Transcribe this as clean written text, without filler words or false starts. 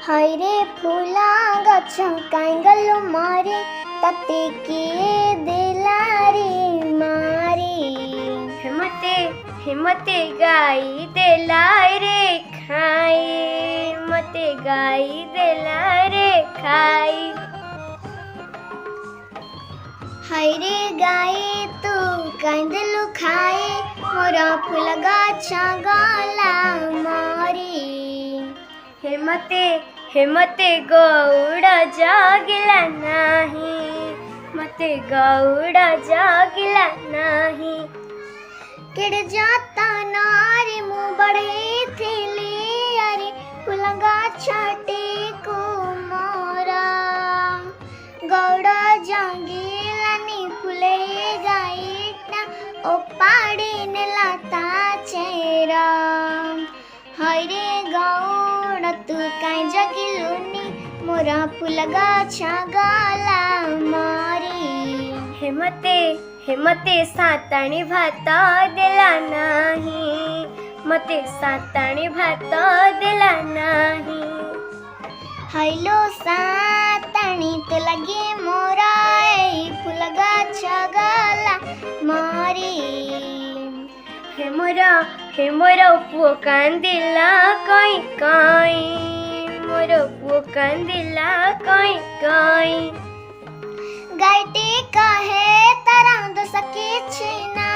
हरे फूला गछ काई गलु मारे तते किए देलारे मारे। हेमते हेमते गाई देलाय रे खाई, मते गाई देलाय रे खाई। हरे गाई तू काई देलु खाए मोरा फूल गछ गला मारे। हेमते हेमते गौड़ जागिला नाही, मते गौड़ जागिला नाही। केड़ जाता नारे मु बढ़े थेले अरे फूल गछ टेको मोरा। गौड़ जागिलानी फूले गाईटा ओ पाड़ी नेलाता चेरा। हरे गौड़ तू काई जगिलुनी मोरा फूल गछ गला मारी। हेमते हेमते साताणी भात देला नाही, मते साताणी भात देला नाही। हैलो साताणी तो लगे मोरा ए फूल गछ गला मारी। हे मोर पुओ कांदिला कई कई, मोर पुओ कांदिला कई कई। गाइटे कहे तारा दो सके छिना